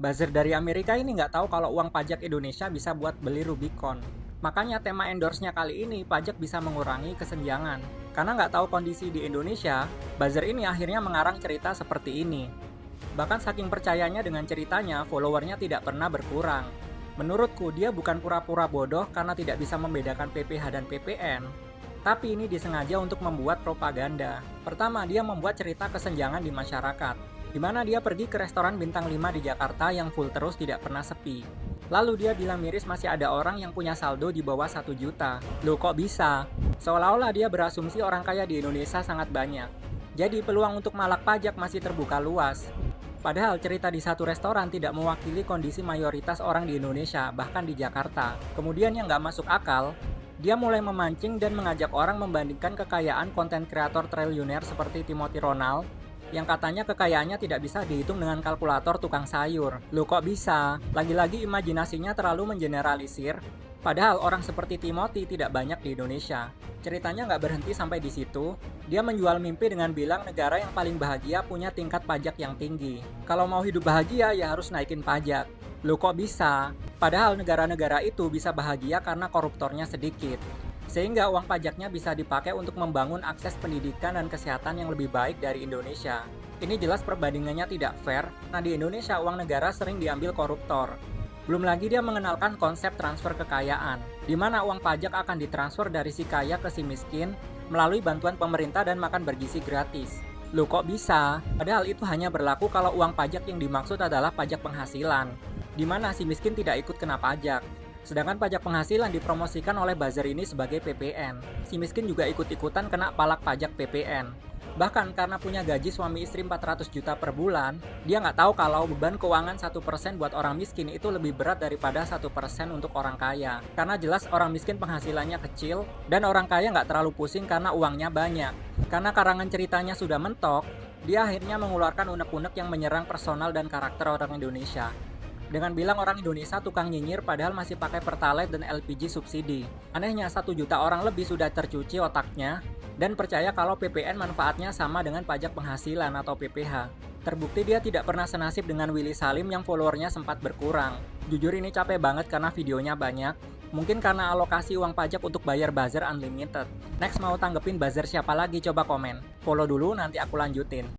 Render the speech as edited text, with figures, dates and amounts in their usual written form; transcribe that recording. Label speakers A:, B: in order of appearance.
A: Buzzer dari Amerika ini nggak tahu kalau uang pajak Indonesia bisa buat beli Rubicon. Makanya tema endorse-nya kali ini, pajak bisa mengurangi kesenjangan. Karena nggak tahu kondisi di Indonesia, buzzer ini akhirnya mengarang cerita seperti ini. Bahkan saking percayanya dengan ceritanya, followernya tidak pernah berkurang. Menurutku, dia bukan pura-pura bodoh karena tidak bisa membedakan PPh dan PPN. Tapi ini disengaja untuk membuat propaganda. Pertama, dia membuat cerita kesenjangan di masyarakat, di mana dia pergi ke restoran bintang 5 di Jakarta yang full terus tidak pernah sepi. Lalu dia bilang miris masih ada orang yang punya saldo di bawah 1 juta. Loh kok bisa? Seolah-olah dia berasumsi orang kaya di Indonesia sangat banyak. Jadi peluang untuk malak pajak masih terbuka luas. Padahal cerita di satu restoran tidak mewakili kondisi mayoritas orang di Indonesia, bahkan di Jakarta. Kemudian yang nggak masuk akal, dia mulai memancing dan mengajak orang membandingkan kekayaan konten kreator triliuner seperti Timothy Ronald, yang katanya kekayaannya tidak bisa dihitung dengan kalkulator tukang sayur. Loh kok bisa? Lagi-lagi imajinasinya terlalu mengeneralisir, padahal orang seperti Timothy tidak banyak di Indonesia. Ceritanya nggak berhenti sampai di situ, dia menjual mimpi dengan bilang negara yang paling bahagia punya tingkat pajak yang tinggi. Kalau mau hidup bahagia ya harus naikin pajak. Loh kok bisa? Padahal negara-negara itu bisa bahagia karena koruptornya sedikit. Sehingga uang pajaknya bisa dipakai untuk membangun akses pendidikan dan kesehatan yang lebih baik dari Indonesia. Ini jelas perbandingannya tidak fair, nah di Indonesia uang negara sering diambil koruptor. Belum lagi dia mengenalkan konsep transfer kekayaan, di mana uang pajak akan ditransfer dari si kaya ke si miskin melalui bantuan pemerintah dan makan bergizi gratis. Loh kok bisa? Padahal itu hanya berlaku kalau uang pajak yang dimaksud adalah pajak penghasilan, di mana si miskin tidak ikut kena pajak. Sedangkan pajak penghasilan dipromosikan oleh buzzer ini sebagai PPN. Si miskin juga ikut-ikutan kena palak pajak PPN. Bahkan karena punya gaji suami istri 400 juta per bulan, dia nggak tahu kalau beban keuangan 1% buat orang miskin itu lebih berat daripada 1% untuk orang kaya. Karena jelas orang miskin penghasilannya kecil, dan orang kaya nggak terlalu pusing karena uangnya banyak. Karena karangan ceritanya sudah mentok, dia akhirnya mengeluarkan unek-unek yang menyerang personal dan karakter orang Indonesia. Dengan bilang orang Indonesia tukang nyinyir padahal masih pakai Pertalite dan LPG subsidi. Anehnya 1 juta orang lebih sudah tercuci otaknya dan percaya kalau PPN manfaatnya sama dengan pajak penghasilan atau PPh. Terbukti dia tidak pernah senasib dengan Willy Salim yang followernya sempat berkurang. Jujur ini capek banget karena videonya banyak. Mungkin karena alokasi uang pajak untuk bayar buzzer unlimited. Next mau tanggepin buzzer siapa lagi, coba komen. Follow dulu nanti aku lanjutin.